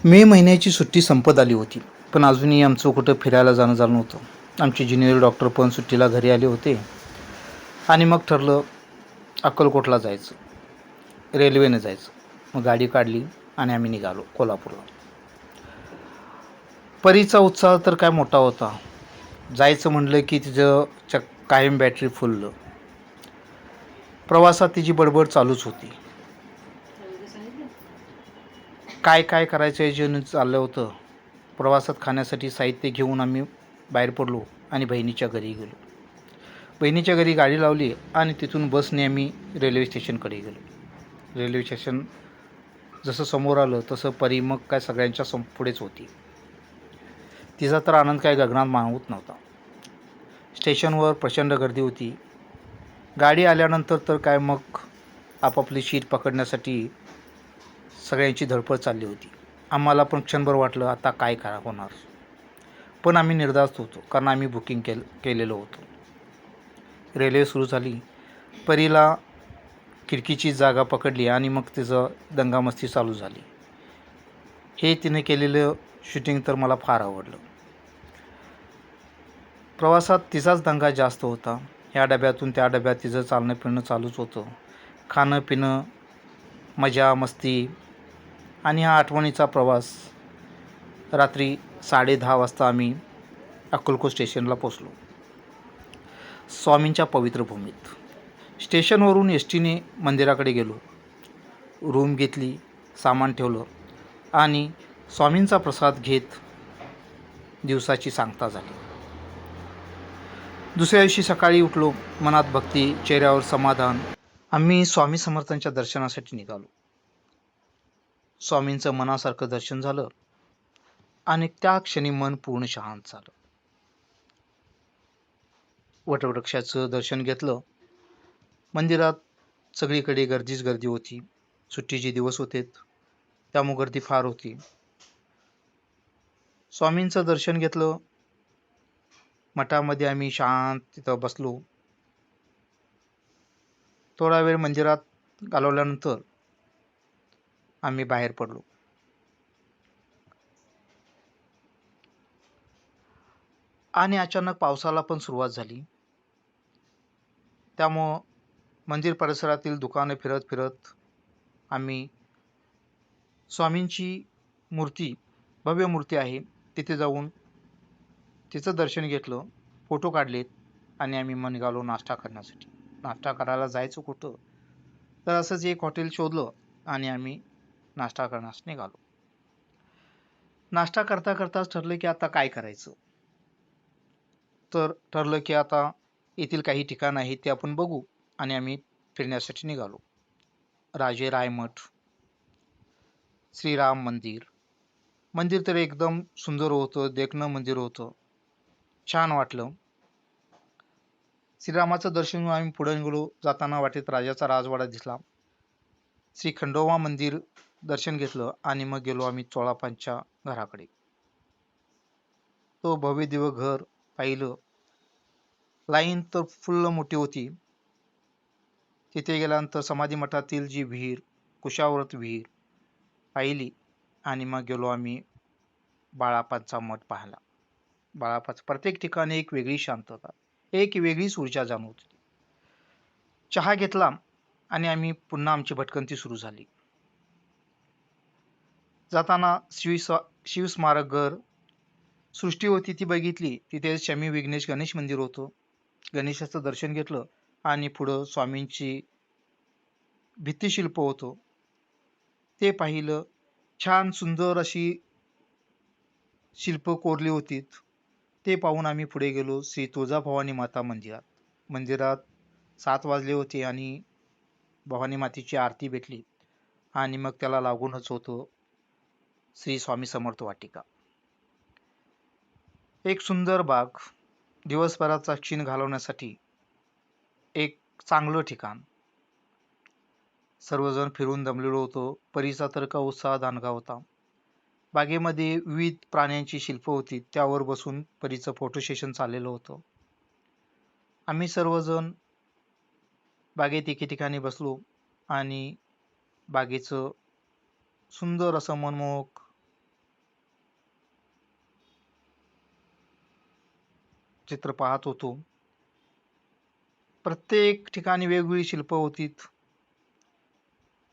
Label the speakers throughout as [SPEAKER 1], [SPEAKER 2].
[SPEAKER 1] मे महिन्याची सुट्टी संपत आली होती, पण अजूनही आमचं कुठं फिरायला जाणं झालं नव्हतं. आमचे ज्युनियर डॉक्टर पण सुट्टीला घरी आले होते आणि मग ठरलं अक्कलकोटला जायचं, रेल्वेने जायचं. मग गाडी काढली आणि आम्ही निघालो कोल्हापूरला. परीचा उत्साह तर काय मोठा होता. जायचं म्हणलं की तिचं कायम बॅटरी फुल. प्रवासात तिची बडबड चालूच होती. काय काय करायचं याच्यानं चाललं होतं. प्रवासात खाण्यासाठी साहित्य घेऊन आम्ही बाहेर पडलो आणि बहिणीच्या घरी गेलो. बहिणीच्या घरी गाडी लावली आणि तिथून बसने आम्ही रेल्वे स्टेशनकडे गेलो. रेल्वे स्टेशन जसं समोर आलं तसं परी मग काय सगळ्यांच्या पुढेच होती. तिचा तर आनंद काय गगनात मावत नव्हता. स्टेशनवर प्रचंड गर्दी होती. गाडी आल्यानंतर तर काय मग आपापली सीट पकडण्यासाठी सगळ्यांची धडपड चालली होती. आम्हाला पण क्षणभर वाटलं आता काय होणार. पण आम्ही निर्धास्त होतो, कारण आम्ही बुकिंग केलेलं होतं. रेल्वे सुरू झाली. परीला खिडकीची जागा पकडली आणि मग तिचं दंगामस्ती चालू झाली. हे तिने केलेलं शूटिंग तर मला फार आवडलं. प्रवासात तिचाच दंगा जास्त होता. ह्या डब्यातून त्या डब्यात तिचं चालणं फिरणं चालूच होतं. खाणं पिणं, मजा मस्ती आणि हा आठवणीचा प्रवास. रात्री 10:30 वाजता आम्ही अक्कलकोट स्टेशनला पोचलो, स्वामींच्या पवित्र भूमीत. स्टेशनवरून एस टीने मंदिराकडे गेलो. रूम घेतली, सामान ठेवलं आणि स्वामींचा प्रसाद घेत दिवसाची सांगता झाली. दुसऱ्या दिवशी सकाळी उठलो, मनात भक्ती, चेहऱ्यावर समाधान. आम्ही स्वामी समर्थांच्या दर्शनासाठी निघालो. स्वामींचं मनासारखं दर्शन झालं आणि त्या क्षणी मन पूर्ण शांत झालं. वटवृक्षाचं दर्शन घेतलं. मंदिरात सगळीकडे गर्दीच गर्दी होती. सुट्टीचे दिवस होते, त्यामुळे गर्दी फार होती. स्वामींचं दर्शन घेतलं. मठामध्ये आम्ही शांत तिथं बसलो. थोडा वेळ मंदिरात घालवल्यानंतर आम्ही बाहेर पडलो. आणि अचानक पावसाला पण सुरुवात झाली. त्यामुळं मंदिर परिसरातील दुकाने फिरत फिरत आम्ही स्वामींची मूर्ती, भव्य मूर्ती आहे, तिथे जाऊन तिचं दर्शन घेतलं, फोटो काढलेत आणि आम्ही मग निघालो नाश्ता करण्यासाठी. नाश्ता करायला जायचं कुठं, तर असंच एक हॉटेल शोधलं आणि आम्ही नाश्ता करण्यास निघालो. नाश्ता करता करताच ठरलं की आता काय करायचं. तर ठरलं की आता येथील काही ठिकाण आहेत ते आपण बघू आणि आम्ही फिरण्यासाठी निघालो. राजे रायमठ, श्रीराम मंदिर. मंदिर तर एकदम सुंदर होतं, देखणं मंदिर होतं, छान वाटलं. श्रीरामाचं दर्शन घेऊन आम्ही पुढे गेलो. जाताना वाटेत राजाचा राजवाडा दिसला. श्री खंडोबा मंदिर दर्शन घेतलं आणि मग गेलो आम्ही चोळापांच्या घराकडे. तो भव्य दिव्य घर पाहिलं. लाईन तर फुल्ल मोठी होती. तिथे गेल्यानंतर समाधी मठातील जी विहीर, कुशावर्त विहीर पाहिली आणि मग गेलो आम्ही बाळापांचा मठ पाहायला. बाळापाच प्रत्येक ठिकाणी एक वेगळी शांतता, एक वेगळीच ऊर्जा जाणवत होती. चहा घेतला आणि आम्ही पुन्हा आमची भटकंती सुरू झाली. जाताना शिवस्मारक घर, सृष्टी होती ती बघितली. तिथे शमी विघ्नेश गणेश मंदिर होतं. गणेशाचं दर्शन घेतलं आणि पुढं स्वामींची भित्तिशिल्प होतं, ते पाहिलं. छान सुंदर अशी शिल्प कोरली होती. ते पाहून आम्ही पुढे गेलो श्री तुळजाभवानी माता मंदिरात. मंदिरात 7 वाजले होते आणि भवानी मातेची आरती भेटली आणि मग त्याला लागूनच होतं श्री स्वामी समर्थ वाटिका. एक सुंदर बाग, दिवसभराचा क्षीण घालवण्यासाठी एक चांगलं ठिकाण. सर्वजण फिरून दमलेलो होतो. परीचा तर का उत्साह दांडगा होता. बागेमध्ये विविध प्राण्यांची शिल्प होती, त्यावर बसून परीचं फोटो सेशन चाललेलं होतं. आम्ही सर्वजण बागेत एके ठिकाणी बसलो आणि बागेचं सुंदर असं मनमोहक चित्र पाहत होतो. प्रत्येक ठिकाणी वेगवेगळी शिल्प होती.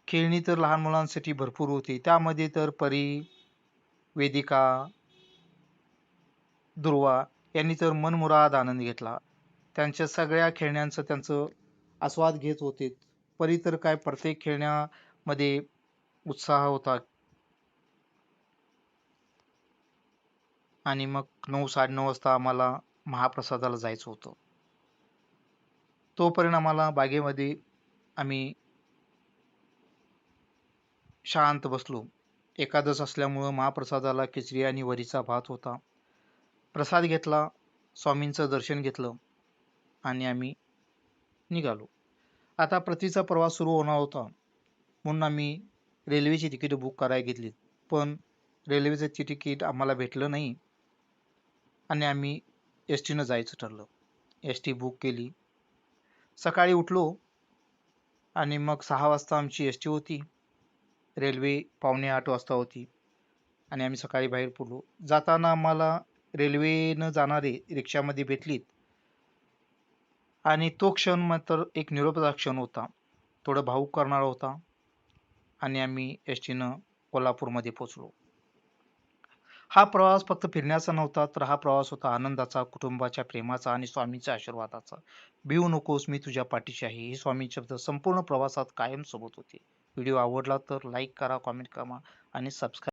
[SPEAKER 1] खेळणी तर लहान मुलांसाठी भरपूर होती. त्यामध्ये तर परी, वेदिका, दुर्वा यांनी तर मनमुराद आनंद घेतला. त्यांच्या सगळ्या खेळण्यांचं त्यांचं आस्वाद घेत होते. परी तर काय प्रत्येक खेळण्यामध्ये उत्साह होता. आणि मग 9:30 वाजता आम्हाला महाप्रसादाला जायचं होतं. तोपर्यंत आम्हाला बागेमध्ये आम्ही शांत बसलो. एकादश असल्यामुळं महाप्रसादाला खिचडी आणि वरीचा भात होता. प्रसाद घेतला, स्वामींचं दर्शन घेतलं आणि आम्ही निघालो. आता परतीचा प्रवास सुरू होणार होता म्हणून आम्ही रेल्वेची तिकीट बुक करायला घेतली. पण रेल्वेचं तिकीट आम्हाला भेटलं नाही आणि आम्ही एस-टीनं जायचं ठरलं. एस-टी बुक केली. सकाळी उठलो आणि मग 6 वाजता आमची एस-टी होती. रेल्वे 7:45 वाजता होती आणि आम्ही सकाळी बाहेर पडलो. जाताना आम्हाला रेल्वेनं जाणारे रिक्षामध्ये भेटलीत आणि तो क्षण मात्र एक निरोपाचा क्षण होता. थोडं भावुक करणारा होता आणि आम्ही एस-टीनं कोल्हापूरमध्ये पोहोचलो. हा प्रवास फक्त फिरण्याचा नव्हता, तर हा प्रवास होता आनंदाचा, कुटुंबाच्या प्रेमाचा आणि स्वामींच्या आशीर्वादाचा. भिवू नकोस, मी तुझ्या पाठीशी आहे. हे स्वामींचे शब्द संपूर्ण प्रवासात कायम सोबत होते. व्हिडिओ आवडला तर लाईक करा, कमेंट करा आणि सबस्क्राईब